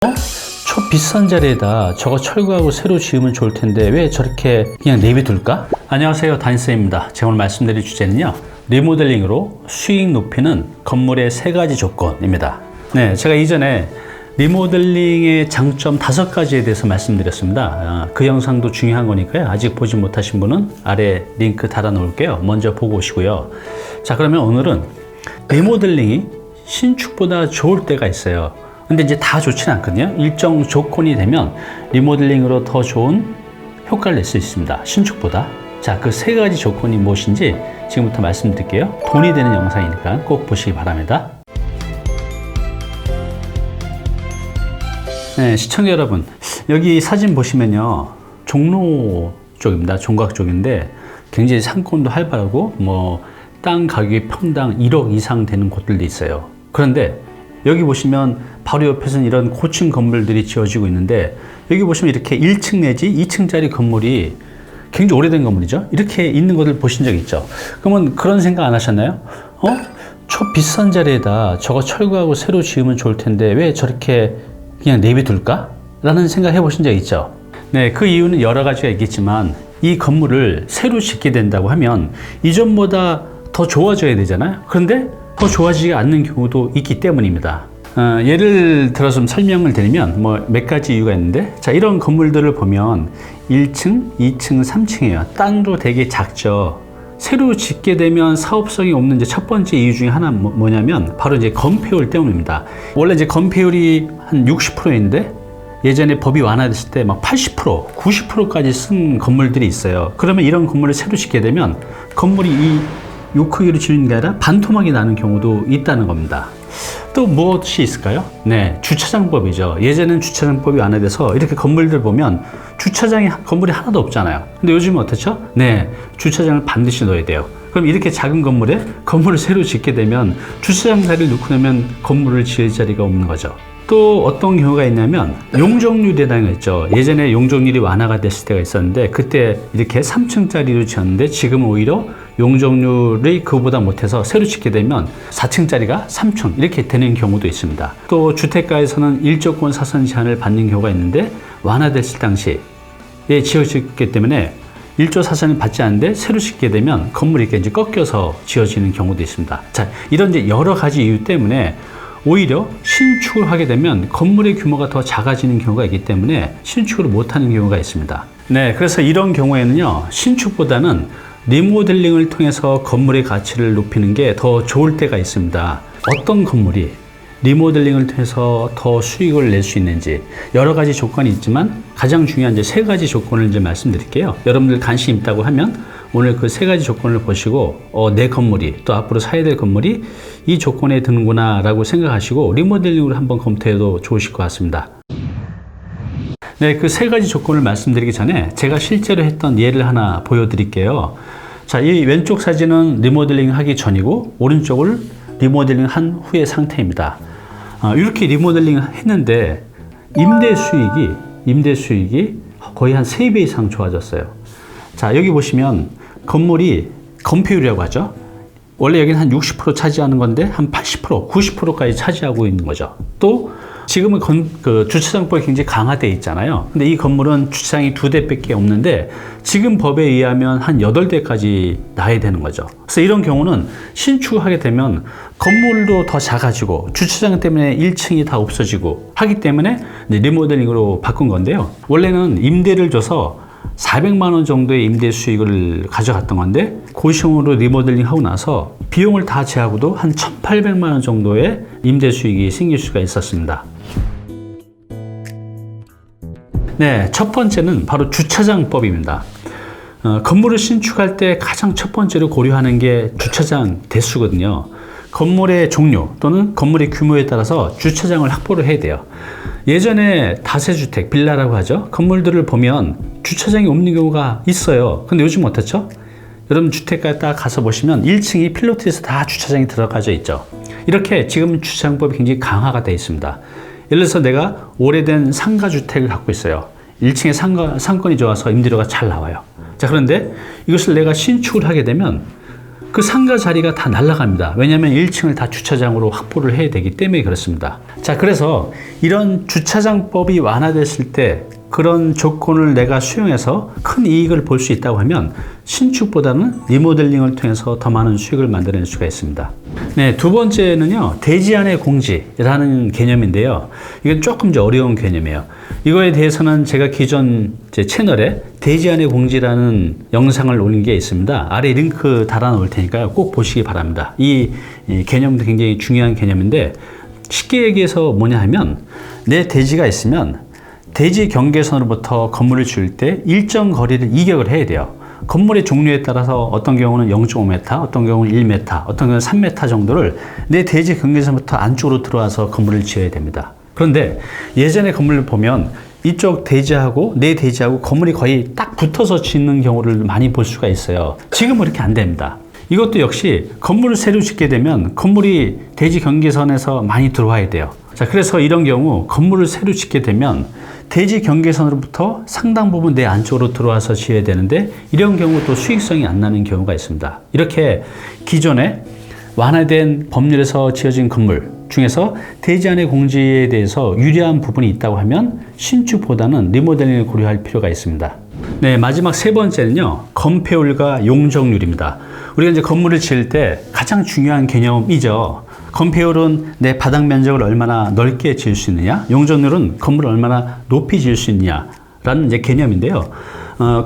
저 비싼 자리에다 저거 철거하고 새로 지으면 좋을 텐데 왜 저렇게 그냥 내비둘까? 안녕하세요, 단쌤입니다. 제가 오늘 말씀드릴 주제는요, 리모델링으로 수익 높이는 건물의 3가지 조건입니다. 네, 제가 이전에 리모델링의 장점 5가지에 대해서 말씀드렸습니다. 그 영상도 중요한 거니까요, 아직 보지 못하신 분은 아래 링크 달아 놓을게요. 먼저 보고 오시고요. 자, 그러면 오늘은 리모델링이 신축보다 좋을 때가 있어요. 근데 이제 다 좋지는 않거든요. 일정 조건이 되면 리모델링으로 더 좋은 효과를 낼 수 있습니다, 신축보다. 자, 그 3가지 조건이 무엇인지 지금부터 말씀드릴게요. 돈이 되는 영상이니까 꼭 보시기 바랍니다. 네, 시청자 여러분, 여기 사진 보시면요, 종로 쪽입니다. 종각 쪽인데 굉장히 상권도 활발하고 땅 가격이 평당 1억 이상 되는 곳들도 있어요. 그런데 여기 보시면 바로 옆에서는 이런 고층 건물들이 지어지고 있는데, 여기 보시면 이렇게 1층 내지 2층짜리 건물이 굉장히 오래된 건물이죠. 이렇게 있는 것을 보신 적 있죠. 그러면 그런 생각 안 하셨나요? 저 비싼 자리에다 저거 철거하고 새로 지으면 좋을 텐데 왜 저렇게 그냥 내비둘까? 라는 생각 해보신 적 있죠. 네, 그 이유는 여러 가지가 있겠지만, 이 건물을 새로 짓게 된다고 하면 이전보다 더 좋아져야 되잖아요. 그런데 더 좋아지지 않는 경우도 있기 때문입니다. 예를 들어 좀 설명을 드리면 몇 가지 이유가 있는데, 자, 이런 건물들을 보면 1층, 2층, 3층이에요. 땅도 되게 작죠. 새로 짓게 되면 사업성이 없는 이제 첫 번째 이유 중에 하나 뭐냐면 바로 이제 건폐율 때문입니다. 원래 이제 건폐율이 한 60%인데 예전에 법이 완화됐을 때 막 80%, 90%까지 쓴 건물들이 있어요. 그러면 이런 건물을 새로 짓게 되면 건물이 요 크기로 지는 게 아니라 반토막이 나는 경우도 있다는 겁니다. 또 무엇이 있을까요? 네, 주차장법이죠. 예전에는 주차장법이 완화돼서 이렇게 건물들 보면 건물이 하나도 없잖아요. 근데 요즘은 어떻죠? 네, 주차장을 반드시 넣어야 돼요. 그럼 이렇게 작은 건물에 건물을 새로 짓게 되면 주차장 자리를 놓고 나면 건물을 지을 자리가 없는 거죠. 또 어떤 경우가 있냐면 용적률이라는 거 있죠. 예전에 용적률이 완화가 됐을 때가 있었는데, 그때 이렇게 3층짜리로 지었는데 지금은 오히려 용적률이 그보다 못해서 새로 짓게 되면 4층짜리가 3층 이렇게 되는 경우도 있습니다. 또 주택가에서는 일조권 사선 제한을 받는 경우가 있는데, 완화됐을 당시에 지어졌기 때문에 일조 사선을 받지 않는데 새로 짓게 되면 건물이 이렇게 이제 꺾여서 지어지는 경우도 있습니다. 자, 이런 이제 여러 가지 이유 때문에 오히려 신축을 하게 되면 건물의 규모가 더 작아지는 경우가 있기 때문에 신축을 못하는 경우가 있습니다. 네, 그래서 이런 경우에는요, 신축보다는 리모델링을 통해서 건물의 가치를 높이는 게 더 좋을 때가 있습니다. 어떤 건물이 리모델링을 통해서 더 수익을 낼 수 있는지 여러 가지 조건이 있지만 가장 중요한 이제 3가지 조건을 이제 말씀드릴게요. 여러분들 관심 있다고 하면 오늘 그 3가지 조건을 보시고 내 건물이, 또 앞으로 사야 될 건물이 이 조건에 드는구나 라고 생각하시고 리모델링으로 한번 검토해도 좋으실 것 같습니다. 네, 그 3가지 조건을 말씀드리기 전에 제가 실제로 했던 예를 하나 보여드릴게요. 자, 이 왼쪽 사진은 리모델링 하기 전이고 오른쪽을 리모델링 한 후의 상태입니다. 이렇게 리모델링 했는데 임대 수익이 거의 한 3배 이상 좋아졌어요. 자, 여기 보시면 건물이 건폐율이라고 하죠. 원래 여기는 한 60% 차지하는 건데 한 80%, 90%까지 차지하고 있는 거죠. 또 지금은 주차장법이 굉장히 강화되어 있잖아요. 근데 이 건물은 주차장이 2대밖에 없는데 지금 법에 의하면 한 8대까지 나야 되는 거죠. 그래서 이런 경우는 신축을 하게 되면 건물도 더 작아지고 주차장 때문에 1층이 다 없어지고 하기 때문에 리모델링으로 바꾼 건데요. 원래는 임대를 줘서 400만 원 정도의 임대 수익을 가져갔던 건데 고시형으로 리모델링 하고 나서 비용을 다 제하고도 한 1,800만 원 정도의 임대 수익이 생길 수가 있었습니다. 네, 첫 번째는 바로 주차장법입니다. 건물을 신축할 때 가장 첫 번째로 고려하는 게 주차장 대수거든요. 건물의 종류 또는 건물의 규모에 따라서 주차장을 확보를 해야 돼요. 예전에 다세주택, 빌라라고 하죠. 건물들을 보면 주차장이 없는 경우가 있어요. 근데 요즘 어떻죠? 여러분 주택가에 딱 가서 보시면 1층이 필로티에서 다 주차장이 들어가져 있죠. 이렇게 지금 주차장법이 굉장히 강화가 되어 있습니다. 예를 들어서 내가 오래된 상가주택을 갖고 있어요. 1층에 상권이 좋아서 임대료가 잘 나와요. 자, 그런데 이것을 내가 신축을 하게 되면 그 상가 자리가 다 날아갑니다. 왜냐하면 1층을 다 주차장으로 확보를 해야 되기 때문에 그렇습니다. 자, 그래서 이런 주차장법이 완화됐을 때 그런 조건을 내가 수용해서 큰 이익을 볼 수 있다고 하면 신축보다는 리모델링을 통해서 더 많은 수익을 만들어낼 수가 있습니다. 네, 두 번째는요, 대지 안의 공지라는 개념인데요. 이건 조금 어려운 개념이에요. 이거에 대해서는 제가 기존 제 채널에 대지 안의 공지라는 영상을 올린 게 있습니다. 아래 링크 달아 놓을 테니까요. 꼭 보시기 바랍니다. 이 개념도 굉장히 중요한 개념인데, 쉽게 얘기해서 뭐냐 하면, 내 대지가 있으면 대지 경계선으로부터 건물을 지을 때 일정 거리를 이격을 해야 돼요. 건물의 종류에 따라서 어떤 경우는 0.5m, 어떤 경우는 1m, 어떤 경우는 3m 정도를 내 대지 경계선부터 안쪽으로 들어와서 건물을 지어야 됩니다. 그런데 예전에 건물을 보면 이쪽 대지하고 내 대지하고 건물이 거의 딱 붙어서 짓는 경우를 많이 볼 수가 있어요. 지금은 이렇게 안 됩니다. 이것도 역시 건물을 새로 짓게 되면 건물이 대지 경계선에서 많이 들어와야 돼요. 자, 그래서 이런 경우 건물을 새로 짓게 되면 대지 경계선으로부터 상당 부분 내 안쪽으로 들어와서 지어야 되는데, 이런 경우 또 수익성이 안 나는 경우가 있습니다. 이렇게 기존에 완화된 법률에서 지어진 건물 중에서 대지 안의 공지에 대해서 유리한 부분이 있다고 하면 신축보다는 리모델링을 고려할 필요가 있습니다. 네, 마지막 세 번째는요, 건폐율과 용적률입니다. 우리가 이제 건물을 지을 때 가장 중요한 개념이죠. 건폐율은 내 바닥 면적을 얼마나 넓게 지을 수 있느냐, 용적률은 건물을 얼마나 높이 지을 수 있느냐라는 이제 개념인데요.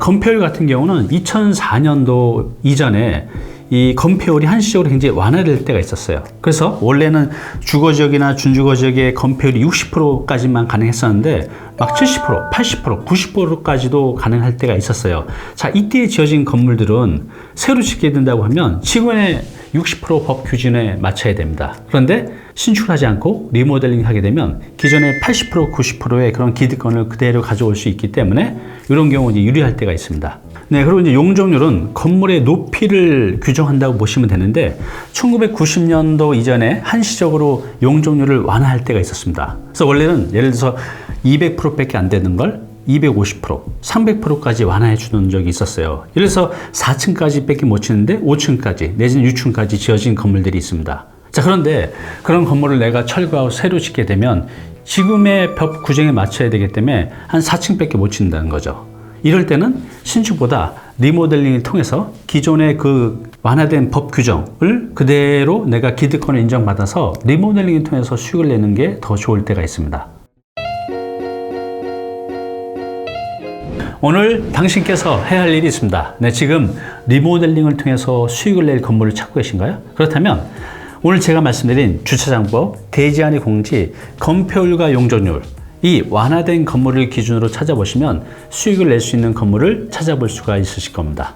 건폐율 같은 경우는 2004년도 이전에 이 건폐율이 한시적으로 굉장히 완화될 때가 있었어요. 그래서 원래는 주거지역이나 준주거지역의 건폐율이 60%까지만 가능했었는데 막 70%, 80%, 90%까지도 가능할 때가 있었어요. 자, 이때 지어진 건물들은 새로 짓게 된다고 하면 지금의 60% 법 규준에 맞춰야 됩니다. 그런데 신축을 하지 않고 리모델링 하게 되면 기존의 80%, 90%의 그런 기득권을 그대로 가져올 수 있기 때문에 이런 경우 이제 유리할 때가 있습니다. 네, 그리고 이제 용적률은 건물의 높이를 규정한다고 보시면 되는데, 1990년도 이전에 한시적으로 용적률을 완화할 때가 있었습니다. 그래서 원래는 예를 들어서 200%밖에 안 되는 걸 250%, 300%까지 완화해 주는 적이 있었어요. 예를 들어서 4층까지 밖에 못 치는데 5층까지 내지는 6층까지 지어진 건물들이 있습니다. 자, 그런데 그런 건물을 내가 철거하고 새로 짓게 되면 지금의 법 규정에 맞춰야 되기 때문에 한 4층밖에 못 짓는다는 거죠. 이럴 때는 신축보다 리모델링을 통해서 기존의 그 완화된 법 규정을 그대로 내가 기득권을 인정받아서 리모델링을 통해서 수익을 내는 게 더 좋을 때가 있습니다. 오늘 당신께서 해야 할 일이 있습니다. 네, 지금 리모델링을 통해서 수익을 낼 건물을 찾고 계신가요? 그렇다면 오늘 제가 말씀드린 주차장법, 대지 안의 공지, 건폐율과 용적률, 이 완화된 건물을 기준으로 찾아보시면 수익을 낼 수 있는 건물을 찾아볼 수가 있으실 겁니다.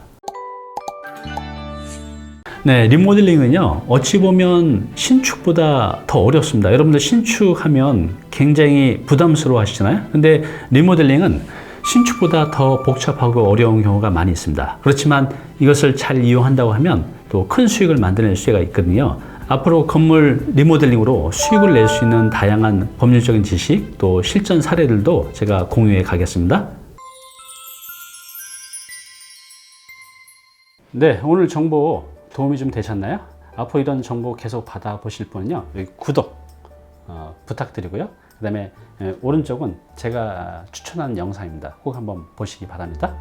네, 리모델링은요, 어찌 보면 신축보다 더 어렵습니다. 여러분들 신축하면 굉장히 부담스러워 하시잖아요. 근데 리모델링은 신축보다 더 복잡하고 어려운 경우가 많이 있습니다. 그렇지만 이것을 잘 이용한다고 하면 또 큰 수익을 만들어낼 수가 있거든요. 앞으로 건물 리모델링으로 수익을 낼 수 있는 다양한 법률적인 지식, 또 실전 사례들도 제가 공유해 가겠습니다. 네, 오늘 정보 도움이 좀 되셨나요? 앞으로 이런 정보 계속 받아보실 분은요, 여기 구독 부탁드리고요. 그 다음에 오른쪽은 제가 추천하는 영상입니다. 꼭 한번 보시기 바랍니다.